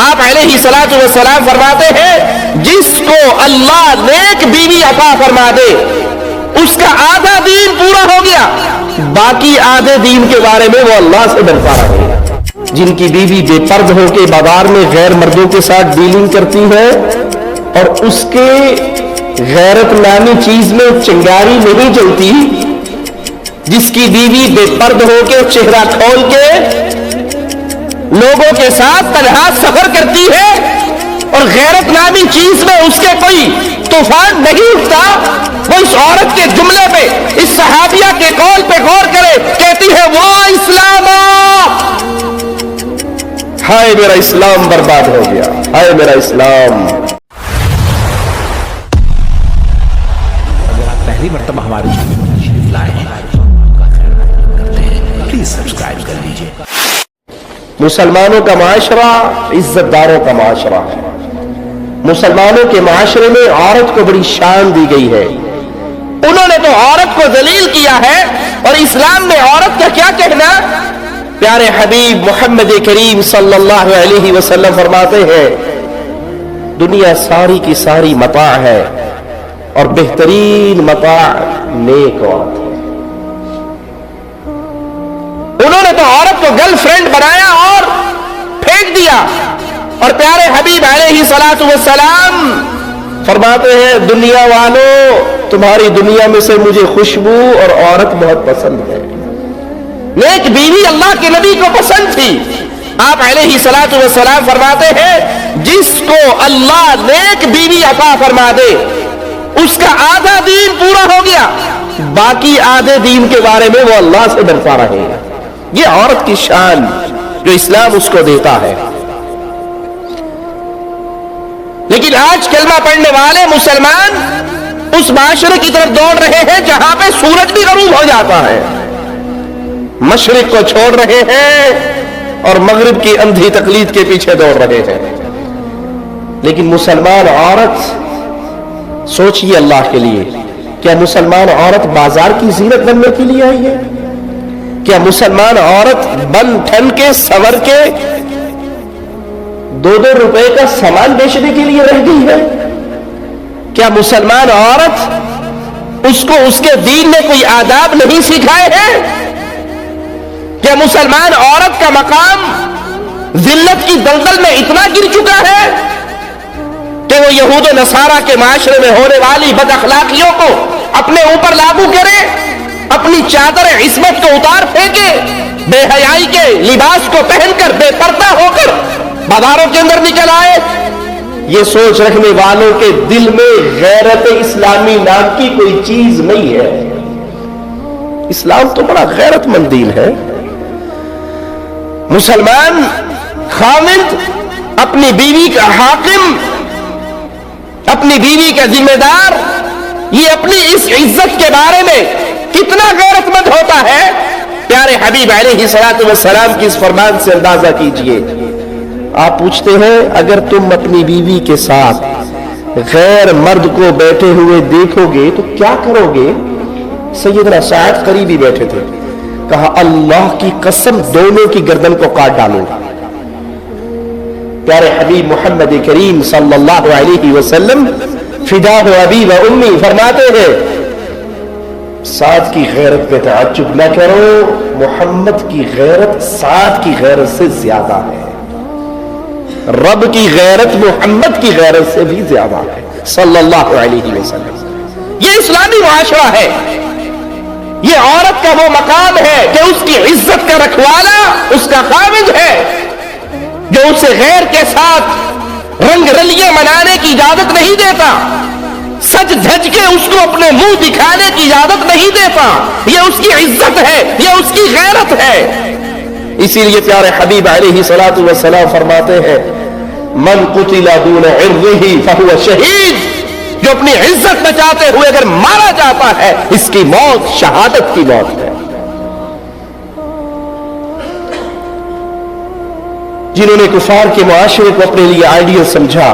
آپ علیہ الصلوۃ والسلام فرماتے ہیں جس کو اللہ نیک بیوی عطا فرما دے اس کا آدھا دین پورا ہو گیا، باقی آدھے دین کے بارے میں وہ اللہ سے ڈرتا رہے گا۔ جن کی بیوی بے پرد ہو کے بازار میں غیر مردوں کے ساتھ ڈیلنگ کرتی ہے اور اس کے غیرت نامی چیز میں چنگاری نہیں جلتی، جس کی بیوی بے پرد ہو کے چہرہ کھول کے لوگوں کے ساتھ تنہا سفر کرتی ہے اور غیرت نامی چیز میں اس کے کوئی طوفان نہیں اٹھتا، وہ اس عورت کے جملے پہ، اس صحابیہ کے قول پہ غور کرے، کہتی ہے وہ اسلام، ہائے میرا اسلام برباد ہو گیا، ہائے میرا اسلام۔ اگر آپ پہلی مرتبہ ہمارے چینل پر تشریف لائے ہیں پلیز سبسکرائب کر لیجیے۔ مسلمانوں کا معاشرہ عزت داروں کا معاشرہ ہے۔ مسلمانوں کے معاشرے میں عورت کو بڑی شان دی گئی ہے، انہوں نے تو عورت کو ذلیل کیا ہے، اور اسلام میں عورت کا کیا کہنا؟ پیارے حبیب محمد کریم صلی اللہ علیہ وسلم فرماتے ہیں دنیا ساری کی ساری متاع ہے اور بہترین متاع نیک عورت ہے۔ انہوں نے تو عورت کو گرل فرینڈ بنایا اور پھینک دیا، اور پیارے حبیب علیہ الصلوۃ والسلام فرماتے ہیں دنیا والوں تمہاری دنیا میں سے مجھے خوشبو اور عورت بہت پسند ہے۔ نیک بیوی اللہ کے نبی کو پسند تھی۔ آپ علیہ الصلوۃ والسلام فرماتے ہیں جس کو اللہ نیک بیوی عطا فرما دے اس کا آدھا دین پورا ہو گیا، باقی آدھے دین کے بارے میں وہ اللہ سے ڈرتا رہے گا۔ یہ عورت کی شان جو اسلام اس کو دیتا ہے۔ لیکن آج کلمہ پڑھنے والے مسلمان اس معاشرے کی طرف دوڑ رہے ہیں جہاں پہ سورج بھی غروب ہو جاتا ہے، مشرق کو چھوڑ رہے ہیں اور مغرب کی اندھی تقلید کے پیچھے دوڑ رہے ہیں۔ لیکن مسلمان عورت سوچئے اللہ کے لیے، کیا مسلمان عورت بازار کی زینت بننے کے لیے آئی ہے؟ کیا مسلمان عورت بن ٹھن کے سور کے 2-2 روپے کا سامان بیچنے کے لیے رہ گئی ہے؟ کیا مسلمان عورت اس کو اس کے دین نے کوئی آداب نہیں سکھائے ہیں؟ کیا مسلمان عورت کا مقام ذلت کی دلدل میں اتنا گر چکا ہے کہ وہ یہود و نصارہ کے معاشرے میں ہونے والی بد اخلاقیوں کو اپنے اوپر لاگو کرے، اپنی چادر عصمت کو اتار پھینکے، بے حیائی کے لباس کو پہن کر بے پردہ ہو کر بازاروں کے اندر نکل آئے؟ یہ سوچ رکھنے والوں کے دل میں غیرت اسلامی نام کی کوئی چیز نہیں ہے۔ اسلام تو بڑا غیرت مند دین ہے۔ مسلمان خاوند اپنی بیوی کا حاکم، اپنی بیوی کا ذمہ دار، یہ اپنی اس عزت کے بارے میں کتنا غیرت مند ہوتا ہے۔ پیارے حبیب علیہ الصلوۃ والسلام کی اس فرمان سے اندازہ کیجئے۔ آپ پوچھتے ہیں اگر تم اپنی بیوی کے ساتھ غیر مرد کو بیٹھے ہوئے دیکھو گے تو کیا کرو گے؟ سیدنا سعد قریبی بیٹھے تھے، کہا اللہ کی قسم دونوں کی گردن کو کاٹ ڈالوں گا۔ پیارے حبیب محمد کریم صلی اللہ علیہ وسلم فداہ ابی و امی فرماتے ہیں سعد کی غیرت پہ تعجب نہ کرو، محمد کی غیرت سعد کی غیرت سے زیادہ ہے، رب کی غیرت محمد کی غیرت سے بھی زیادہ ہے صلی اللہ علیہ وسلم۔ یہ اسلامی معاشرہ ہے، یہ عورت کا وہ مقام ہے کہ اس کی عزت کا رکھوالا اس کا خاوند ہے، جو اسے غیر کے ساتھ رنگ رلیے منانے کی اجازت نہیں دیتا، سج دھج کے اس کو اپنے منہ دکھانے کی اجازت نہیں دیتا۔ یہ اس کی عزت ہے، یہ اس کی غیرت ہے۔ اسی لیے پیارے حبیب علیہ الصلوۃ والسلام فرماتے ہیں من قتل دون عرضه فهو شہید، جو اپنی عزت بچاتے ہوئے اگر مارا جاتا ہے اس کی موت شہادت کی موت ہے۔ جنہوں نے کفار کے معاشرے کو اپنے لیے آئیڈیل سمجھا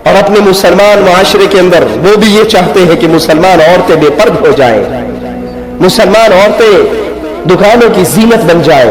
اور اپنے مسلمان معاشرے کے اندر وہ بھی یہ چاہتے ہیں کہ مسلمان عورتیں بے پرد ہو جائیں، مسلمان عورتیں دکانوں کی زینت بن جائیں،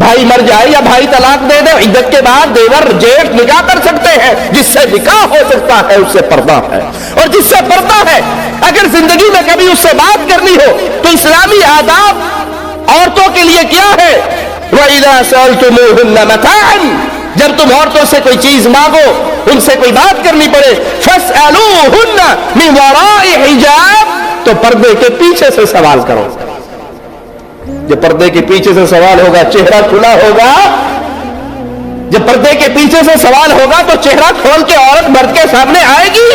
بھائی مر جائے یا بھائی طلاق دے دے، عدت کے بعد دیور جیٹھ نکاح کر سکتے ہیں. جس سے نکاح ہو سکتا ہے اس سے پردہ ہے، اور جس سے پردہ ہے اگر زندگی میں کبھی اس سے بات کرنی ہو تو اسلامی آداب عورتوں کے لیے کیا ہے؟ وَإِذَا سَأَلْتُمُوهُنَّ مَتَاعًا، جب تم عورتوں سے کوئی چیز مانگو، ان سے کوئی بات کرنی پڑے، فَاسْأَلُوهُنَّ مِنْ وَرَاءِ حِجَابٍ، تو پردے کے پیچھے سے سوال کرو. جب پردے کے پیچھے سے سوال ہوگا چہرہ کھلا ہوگا. جب پردے کے پیچھے سے سوال ہوگا تو چہرہ کھول کے عورت مرد کے سامنے آئے گی.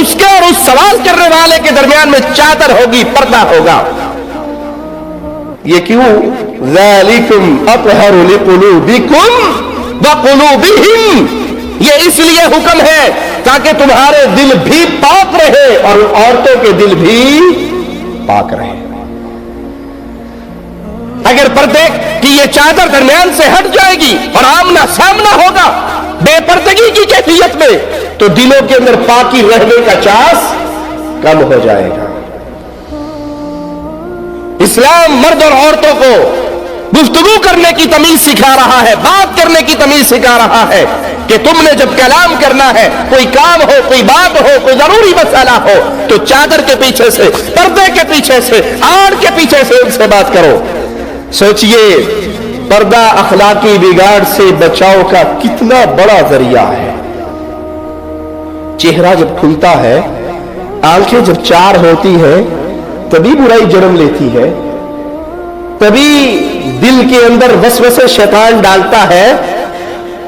اس کے اور اس سوال کرنے والے کے درمیان میں چادر ہوگی، پردہ ہوگا. یہ کیوں؟ ذَلِكُمْ أَطْهَرُ لِقُلُوبِكُمْ وَقُلُوبِهِمْ، یہ اس لیے حکم ہے تاکہ تمہارے دل بھی پاک رہے اور عورتوں کے دل بھی پاک رہے. اگر پردے کی یہ چادر درمیان سے ہٹ جائے گی اور آمنا سامنا ہوگا بے پردگی کی کیفیت میں، تو دلوں کے اندر پاکی رہنے کا چانس کم ہو جائے گا. اسلام مرد اور عورتوں کو گفتگو کرنے کی تمیز سکھا رہا ہے، بات کرنے کی تمیز سکھا رہا ہے کہ تم نے جب کلام کرنا ہے، کوئی کام ہو، کوئی بات ہو، کوئی ضروری مسئلہ ہو، تو چادر کے پیچھے سے، پردے کے پیچھے سے، آڑ کے پیچھے سے ان سے بات کرو. سوچئے پردہ اخلاقی بگاڑ سے بچاؤ کا کتنا بڑا ذریعہ ہے. چہرہ جب کھلتا ہے، آنکھیں جب چار ہوتی ہیں، تبھی برائی جنم لیتی ہے، تبھی دل کے اندر وسوسے شیطان ڈالتا ہے.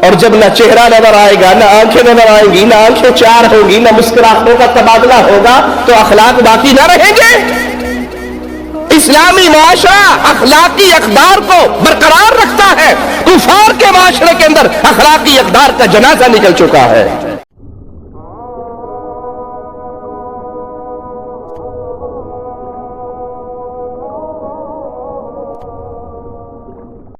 اور جب نہ چہرہ نظر آئے گا، نہ آنکھیں نظر آئیں گی، نہ آنکھیں چار ہوں گی، نہ مسکراہٹوں کا تبادلہ ہوگا، تو اخلاق باقی نہ رہیں گے. اسلامی معاشرہ اخلاقی اقدار کو برقرار رکھتا ہے. کفار کے معاشرے کے اندر اخلاقی اقدار کا جنازہ نکل چکا ہے.